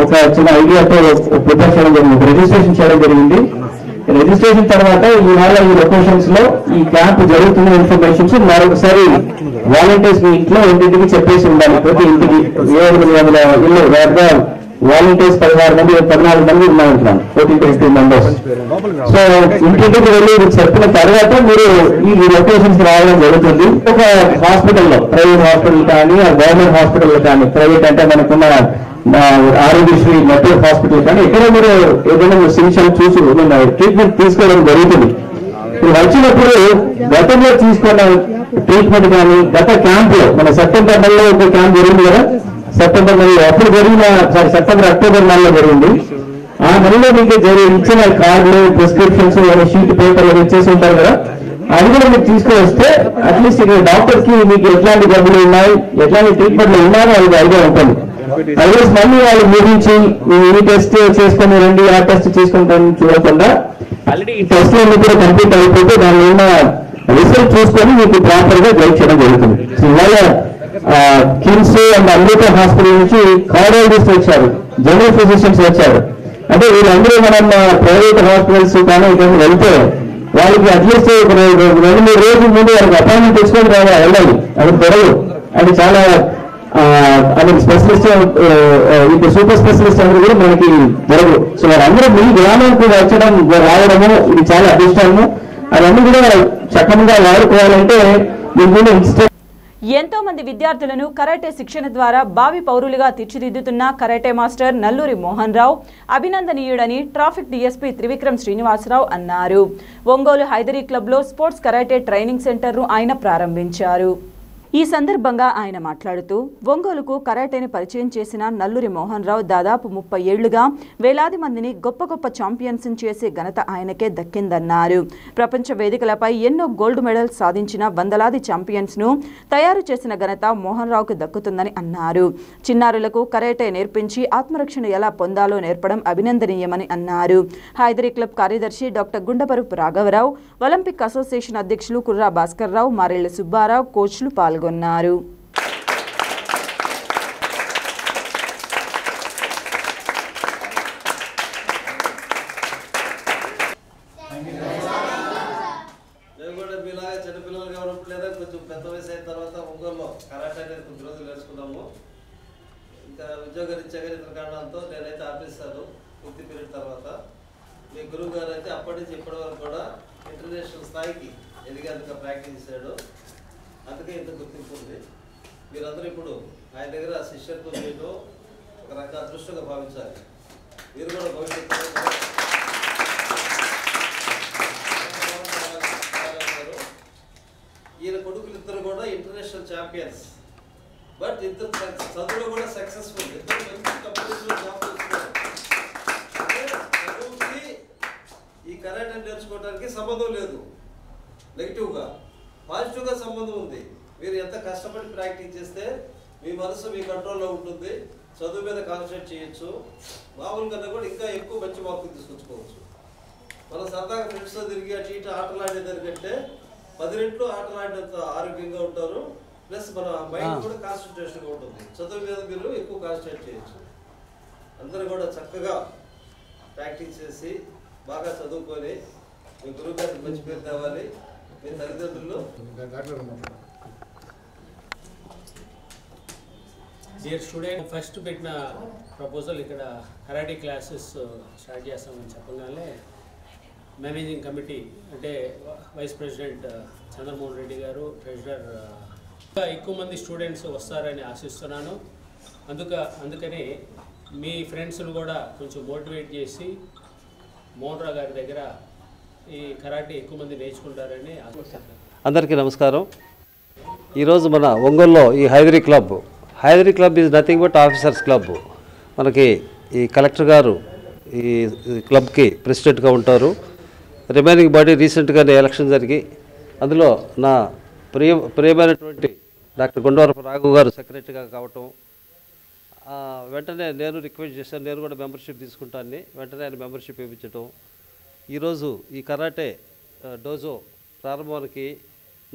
ఒక చిన్న ఐడియాతో ప్రిపేర్ చేయడం జరిగింది. రిజిస్ట్రేషన్ చేయడం జరిగింది. రిజిస్ట్రేషన్ తర్వాత ఈవేళ ఈ లొకేషన్స్ లో ఈ క్యాంప్ జరుగుతున్న ఇన్ఫర్మేషన్స్ మరొకసారి వాలంటీర్స్ మీ ఇంట్లో ఇంటింటికి చెప్పేసి ఉండాలి. ప్రతి ఇంటికి 700 ఇల్లు వేరుగా వాలంటీర్స్ 14 మంది ఉన్నారంటున్నాను, 14 to 15 మెంబర్స్. సో ఇంటింటికి వెళ్ళి చెప్పిన తర్వాత మీరు ఈ లొకేషన్స్ రావడం జరుగుతుంది. ఒక హాస్పిటల్లో, ప్రైవేట్ హాస్పిటల్ కానీ గవర్నమెంట్ హాస్పిటల్ కానీ, ప్రైవేట్ అంటే మనకున్న ఆరోగ్యశ్రీ నెట్వర్క్ హాస్పిటల్ కానీ ఎక్కడ మీరు ఏదైనా శిక్షణ చూసి ట్రీట్మెంట్ తీసుకోవడం జరుగుతుంది. ఇప్పుడు వచ్చినప్పుడు గతంలో తీసుకున్న ట్రీట్మెంట్ కానీ గత క్యాంప్ లో మన సెప్టెంబర్ నెలలో ఒక క్యాంప్ జరిగింది కదా, సెప్టెంబర్ నెలలో అప్పుడు జరిగిన అక్టోబర్ నెలలో జరిగింది. ఆ నెలలో మీకు ఇచ్చిన కార్డులు, ప్రిస్క్రిప్షన్స్, షీట్ పేపర్లు ఇచ్చేసి ఉంటారు కదా, అది కూడా మీరు తీసుకొని అట్లీస్ట్ ఇక్కడ డాక్టర్ కి మీకు ఎట్లాంటి జబ్బులు ఉన్నాయి, ఎట్లాంటి ట్రీట్మెంట్లు ఉన్నాయో అది ఐడియా ఉంటుంది. అదర్వైజ్ మళ్ళీ వాళ్ళు ముగించి ఈ టెస్ట్ చేసుకుని రండి, ఆ టెస్ట్ చేసుకుంటాను చూడకుండా ఆల్రెడీ ఈ టెస్ట్ అన్ని కూడా కంప్లీట్ అయిపోతే దాని ఉన్న రిజల్ట్ చూసుకొని మీకు ప్రాపర్ గా గైడ్ చేయడం జరుగుతుంది. ఇవాళ కిమ్స్ అండ్ అమృత హాస్పిటల్ నుంచి కార్డియాలజిస్ట్ వచ్చారు, జనరల్ ఫిజిషియన్స్ వచ్చారు. అంటే వీళ్ళందరూ మనం ప్రైవేట్ హాస్పిటల్స్ కానీ ఇక్కడ వెళ్తే వాళ్ళకి అట్లీస్ట్ 2-3 రోజుల ముందు వాళ్ళకి అపాయింట్మెంట్ తెచ్చుకొని వెళ్ళాలి. అది పొడవు, అది చాలా స్పెషలిస్ట్ ఇప్పుడు సూపర్ స్పెషలిస్ట్ అనేది కూడా మనకి జరగదు. సో వాళ్ళందరూ మీ గ్రామానికి రావడము ఇది చాలా అదృష్టము. అవన్నీ కూడా చక్కగా వాడుకోవాలంటే దీని ఇన్స్టెంట్. ఎంతో మంది విద్యార్థులను కరాటే శిక్షణ ద్వారా భావి పౌరులుగా తీర్చిదిద్దుతున్న karate master Nalluri Mohan Rao అభినందనీయుడని traffic DSP Trivikram Srinivasarao అన్నారు. ఒంగోలు హైదరీ క్లబ్లో స్పోర్ట్స్ కరాటే ట్రైనింగ్ సెంటర్ను ఆయన ప్రారంభించారు. ఈ సందర్భంగా ఆయన మాట్లాడుతూ ఒంగోలుకు కరాటేని పరిచయం చేసిన నల్లూరి మోహన్ రావు దాదాపు 30 ఏళ్లుగా వేలాది మందిని గొప్ప గొప్ప ఛాంపియన్స్ చేసే ఘనత ఆయనకే దక్కిందన్నారు. ప్రపంచ వేదికలపై ఎన్నో గోల్డ్ మెడల్స్ సాధించిన వందలాది ఛాంపియన్స్ ను తయారు చేసిన ఘనత మోహన్ రావుకు దక్కుతుందని అన్నారు. చిన్నారులకు కరాటే నేర్పించి ఆత్మరక్షణ ఎలా పొందాలో నేర్పడం అభినందనీయమని అన్నారు. హైదరీ క్లబ్ కార్యదర్శి డాక్టర్ గుండపరుపు రాఘవరావు, ఒలింపిక్ అసోసియేషన్ అధ్యక్షులు కుర్రా భాస్కర్ రావు, మారెళ్ల సుబ్బారావు, కోచ్లు పాల్గొన్నారు. పెద్ద వయసు అయిన తర్వాత ఒంగోలులో కరాటే అనేది కొద్ది రోజులు నేర్చుకున్నాము. ఇంకా ఉద్యోగరీత్యా ఇతర కారణాలతో నేనైతే ఆపేస్తాను కొద్ది పీరియడ్ తర్వాత. మీ గురువు గారు అయితే అప్పటి నుంచి ఇప్పటి వరకు కూడా ఇంటర్నేషనల్ స్థాయికి ఎదిగేందుకు ప్రాక్టీస్ చేశాడు. అందుకే ఇంత గుర్తింపు ఉంది. మీరందరూ ఇప్పుడు ఆయన దగ్గర శిష్యత్వం చేయడం ఒక రకం అదృష్టంగా భావించాలి. మీరు కూడా భవిష్యత్తులో ఈయన కొడుకులు ఇద్దరు కూడా ఇంటర్నేషనల్ ఛాంపియన్స్. బట్ ఇద్దరు చదువులో కూడా సక్సెస్ఫుల్. ఇద్దరు మంచి కంపెనీస్లో జాబ్ చేస్తున్నారు. చదువుకి ఈ కరాటే నేర్చుకోవడానికి సంబంధం లేదు. నెగిటివ్గా పాజిటివ్గా సంబంధం ఉంది. మీరు ఎంత కష్టపడి ప్రాక్టీస్ చేస్తే మీ మనసు మీ కంట్రోల్లో ఉంటుంది. చదువు మీద కాన్సన్ట్రేట్ చేయొచ్చు. మామూలు కన్నా కూడా ఇంకా ఎక్కువ మంచి మార్కులు తీసుకొచ్చుకోవచ్చు. మనం సరదాగా ఫ్రెండ్స్తో తిరిగి అటు ఇటు ఆటలు ఆడేదానికంటే 10 రెట్లు ఆటలు ఆడినంత ఆరోగ్యంగా ఉంటారు. ప్లస్ మన మైండ్ కూడా కాన్సన్ట్రేషన్గా ఉంటుంది. చదువు మీద మీరు ఎక్కువ కాన్సన్ట్రేట్ చేయొచ్చు. అందరూ కూడా చక్కగా ప్రాక్టీస్ చేసి బాగా చదువుకొని మీ గురువు గారికి మంచి పేరు తేవాలి. మీ తల్లిదండ్రులు డియర్ స్టూడెంట్, ఫస్ట్ పెట్టిన ప్రపోజల్ ఇక్కడ కరాటే క్లాసెస్ స్టార్ట్ చేస్తామని చెప్పగానే మేనేజింగ్ కమిటీ అంటే వైస్ ప్రెసిడెంట్ చంద్రమోహన్ రెడ్డి గారు, ట్రెజరర్ ఎక్కువ మంది స్టూడెంట్స్ వస్తారని ఆశిస్తున్నాను. అందుకని మీ ఫ్రెండ్స్ను కూడా కొంచెం మోటివేట్ చేసి మోహన్ రావు గారి దగ్గర ఈ కరాటే ఎక్కువ మంది నేర్చుకుంటారని ఆశిస్తున్నాను. అందరికీ నమస్కారం. ఈరోజు మన ఒంగోలులో ఈ Hydari club is nothing but officers club. మనకి ఈ కలెక్టర్ గారు ఈ క్లబ్కి ప్రెసిడెంట్గా ఉంటారు. రిమైనింగ్ బాడీ రీసెంట్గానే ఎలక్షన్ జరిగి అందులో నా ప్రియమైనటువంటి డాక్టర్ గుండవరపు రాఘవ్ గారు సెక్రటరీగా కావటం, వెంటనే నేను రిక్వెస్ట్ చేశాను, నేను కూడా మెంబర్షిప్ తీసుకుంటాను. వెంటనే ఆయన మెంబర్షిప్ ఇప్పించడం, ఈరోజు ఈ కరాటే డోజో ప్రారంభానికి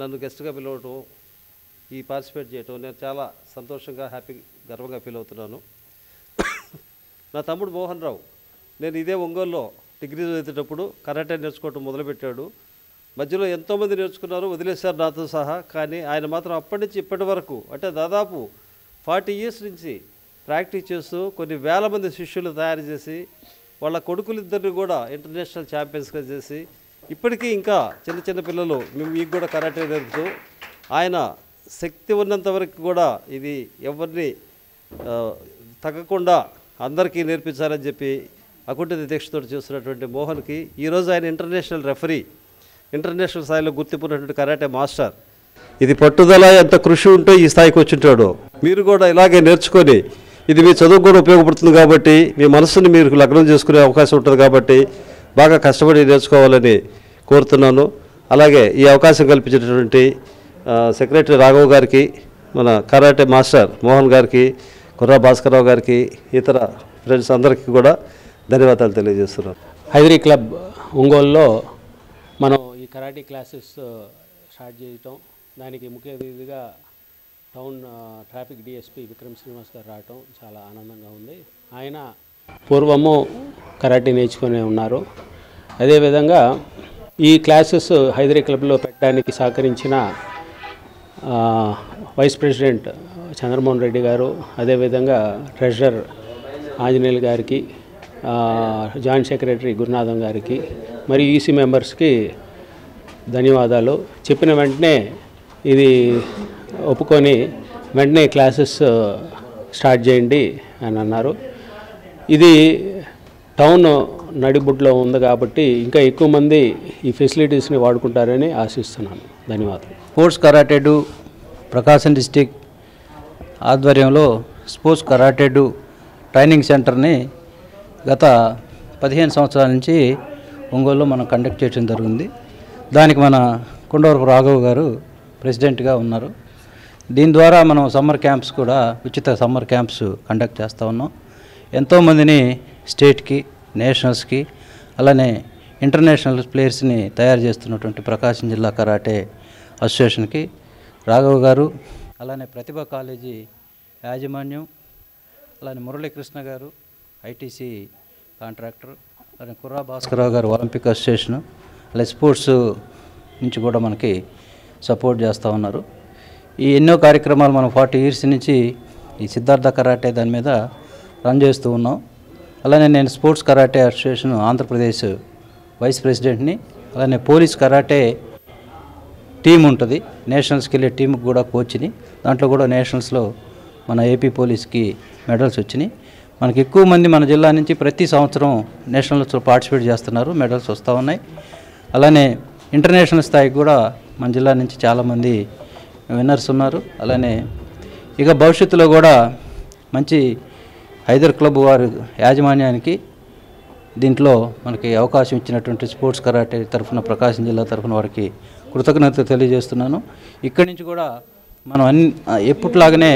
నన్ను గెస్ట్గా పిలవటం, ఈ పార్టిసిపేట్ చేయటం నేను చాలా సంతోషంగా గర్వంగా ఫీల్ అవుతున్నాను. నా తమ్ముడు మోహన్ రావు నేను ఇదే ఒంగోలులో డిగ్రీ చదివేటప్పుడు కరాటే నేర్చుకోవటం మొదలుపెట్టాడు. మధ్యలో ఎంతోమంది నేర్చుకున్నారు, వదిలేశారు నాతో సహా. కానీ ఆయన మాత్రం అప్పటి నుంచి ఇప్పటి వరకు అంటే దాదాపు 40 years నుంచి ప్రాక్టీస్ చేస్తూ కొన్ని వేల మంది శిష్యులు తయారు చేసి వాళ్ళ కొడుకులిద్దరిని కూడా ఇంటర్నేషనల్ ఛాంపియన్స్గా చేసి ఇప్పటికీ ఇంకా చిన్న చిన్న పిల్లలు మీకు కూడా కరాటే నేర్పుతూ ఆయన శక్తి ఉన్నంత వరకు కూడా ఇది ఎవరిని తగ్గకుండా అందరికీ నేర్పించాలని చెప్పి అకుంఠిత దీక్షతో చేస్తున్నటువంటి మోహన్కి ఈరోజు ఆయన ఇంటర్నేషనల్ రెఫరీ, ఇంటర్నేషనల్ స్థాయిలో గుర్తింపున్నటువంటి కరాటే మాస్టర్. ఇది పట్టుదల ఎంత కృషి ఉంటే ఈ స్థాయికి వచ్చింటాడు. మీరు కూడా ఇలాగే నేర్చుకొని ఇది మీ చదువు కూడా ఉపయోగపడుతుంది కాబట్టి మీ మనసుని మీరు లగ్నం చేసుకునే అవకాశం ఉంటుంది కాబట్టి బాగా కష్టపడి నేర్చుకోవాలని కోరుతున్నాను. అలాగే ఈ అవకాశం కల్పించినటువంటి సెక్రటరీ రాఘవ్ గారికి, మన కరాటే మాస్టర్ మోహన్ గారికి, కుర్రా భాస్కరరావు గారికి, ఇతర ఫ్రెండ్స్ అందరికీ కూడా ధన్యవాదాలు తెలియజేస్తున్నాను. హైదరీ క్లబ్ ఒంగోలులో మనం ఈ కరాటే క్లాసెస్ స్టార్ట్ చేయటం, దానికి ముఖ్య అతిథిగా town traffic DSP Vikram Srinivas గారు రావటం చాలా ఆనందంగా ఉంది. ఆయన పూర్వము కరాటే నేర్చుకునే ఉన్నారు. అదేవిధంగా ఈ క్లాసెస్ హైదరీ క్లబ్లో పెట్టడానికి సహకరించిన వైస్ ప్రెసిడెంట్ చంద్రమోహన్ రెడ్డి గారు, అదేవిధంగా ట్రెజరర్ ఆంజనేయులు గారికి, జాయింట్ సెక్రటరీ గురునాథం గారికి, మరి ఈసీ మెంబర్స్కి ధన్యవాదాలు. చెప్పిన వెంటనే ఇది ఒప్పుకొని వెంటనే క్లాసెస్ స్టార్ట్ చేయండి అని అన్నారు. ఇది టౌన్ నడిబుడ్లో ఉంది కాబట్టి ఇంకా ఎక్కువ మంది ఈ ఫెసిలిటీస్ని వాడుకుంటారని ఆశిస్తున్నాను. ధన్యవాదాలు. స్పోర్ట్స్ కరాటేడు ప్రకాశం డిస్టిక్ ఆధ్వర్యంలో స్పోర్ట్స్ కరాటేడు ట్రైనింగ్ సెంటర్ని గత 15 సంవత్సరాల నుంచి ఒంగోలులో మనం కండక్ట్ చేయడం జరిగింది. దానికి మన గుండవరపు రాఘవ్ గారు ప్రెసిడెంట్గా ఉన్నారు. దీని ద్వారా మనం సమ్మర్ క్యాంప్స్ కూడా ఉచిత సమ్మర్ క్యాంప్స్ కండక్ట్ చేస్తూ ఉన్నాం. ఎంతోమందిని స్టేట్కి, నేషనల్స్కి, అలానే ఇంటర్నేషనల్ ప్లేయర్స్ని తయారు చేస్తున్నటువంటి ప్రకాశం జిల్లా కరాటే అసోసియేషన్కి రాఘవ్ గారు, అలానే ప్రతిభ కాలేజీ యాజమాన్యం, అలానే మురళీకృష్ణ గారు ఐటీసీ కాంట్రాక్టర్, అలానే కుర్రా భాస్కరరావు గారు ఒలింపిక్ అసోసియేషను, అలాగే స్పోర్ట్స్ నుంచి కూడా మనకి సపోర్ట్ చేస్తూ ఉన్నారు. ఈ ఎన్నో కార్యక్రమాలు మనం 40 years నుంచి ఈ సిద్ధార్థ కరాటే దాని మీద రన్ చేస్తూ ఉన్నాం. అలానే నేను sports karate association Andhra Pradesh vice ప్రెసిడెంట్ని. అలానే పోలీస్ కరాటే టీం ఉంటుంది, నేషనల్స్కి వెళ్ళే టీంకి కూడా కోచ్ని. దాంట్లో కూడా నేషనల్స్లో మన ఏపీ పోలీస్కి మెడల్స్ వచ్చినాయి. మనకి ఎక్కువ మంది మన జిల్లా నుంచి ప్రతి సంవత్సరం నేషనల్స్లో పార్టిసిపేట్ చేస్తున్నారు, మెడల్స్ వస్తూ ఉన్నాయి. అలానే ఇంటర్నేషనల్ స్థాయికి కూడా మన జిల్లా నుంచి చాలామంది విన్నర్స్ ఉన్నారు. అలానే ఇక భవిష్యత్తులో కూడా మంచి హైదర్ క్లబ్ వారి యాజమాన్యానికి దీంట్లో మనకి అవకాశం ఇచ్చినటువంటి స్పోర్ట్స్ కరాటే తరఫున ప్రకాశం జిల్లా తరఫున వారికి కృతజ్ఞత తెలియజేస్తున్నాను. ఇక్కడి నుంచి కూడా మనం ఎప్పటిలాగానే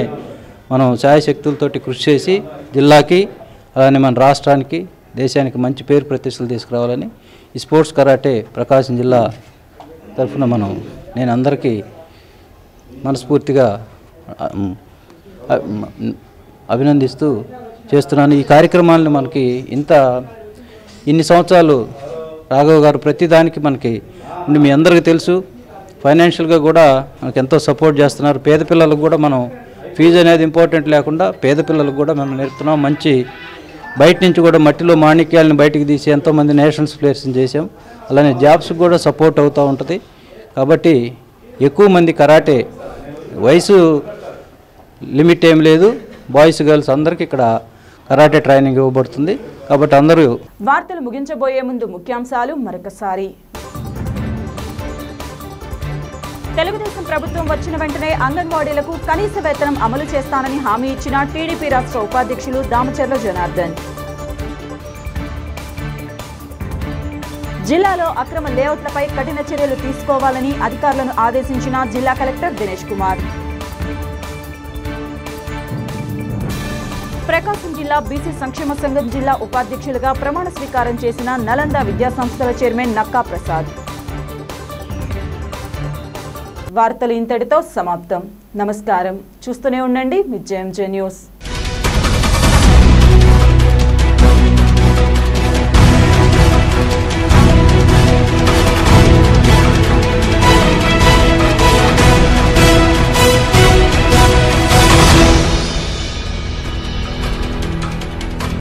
మనం శాయశక్తులతోటి కృషి చేసి జిల్లాకి అలానే మన రాష్ట్రానికి దేశానికి మంచి పేరు ప్రతిష్టలు తీసుకురావాలని ఈ స్పోర్ట్స్ కరాటే ప్రకాశం జిల్లా తరఫున నేను అందరికీ మనస్ఫూర్తిగా అభినందిస్తూ చేస్తున్నాను. ఈ కార్యక్రమాలను మనకి ఇన్ని సంవత్సరాలు రాఘవ్ గారు ప్రతిదానికి మనకి మీ అందరికీ తెలుసు, ఫైనాన్షియల్గా కూడా మనకి ఎంతో సపోర్ట్ చేస్తున్నారు. పేద పిల్లలకు కూడా మనం ఫీజు అనేది ఇంపార్టెంట్ లేకుండా పేద పిల్లలకు కూడా మనం నేర్పుతున్నాం. మంచి బయట నుంచి కూడా మట్టిలో మాణిక్యాలను బయటికి తీసి ఎంతోమంది నేషనల్స్ ప్లేయర్స్ని చేసాం. అలానే జాబ్స్కి కూడా సపోర్ట్ అవుతూ ఉంటుంది. కాబట్టి ఎక్కువ మంది కరాటే వయసు లిమిట్ ఏం లేదు, బాయ్స్ గర్ల్స్ అందరికీ ఇక్కడ కరాటే ట్రైనింగ్ ఇవ్వబడుతుంది. కాబట్టి అందరూ. వార్తలు ముగించబోయే ముందు ముఖ్యాంశాలు మరొకసారి. తెలుగుదేశం ప్రభుత్వం వచ్చిన వెంటనే అంగన్వాడీలకు కనీస వేతనం అమలు చేస్తానని హామీ ఇచ్చిన టీడీపీ రాష్ట్ర ఉపాధ్యక్షులు దామచర్ల జనార్దన్. జిల్లాలో అక్రమ లేఅవుట్లపై కఠిన చర్యలు తీసుకోవాలని అధికారులను ఆదేశించిన జిల్లా కలెక్టర్ దినేష్ కుమార్. ప్రకాశం జిల్లా బీసీ సంక్షేమ సంఘం జిల్లా ఉపాధ్యక్షులుగా ప్రమాణ స్వీకారం చేసిన నలంద విద్యాసంస్థల చైర్మన్ నక్కా ప్రసాద్. వార్తలు ఇంతటితో సమాప్తం. నమస్కారం. చూస్తూనే ఉండండి మీ జేఎంజే న్యూస్.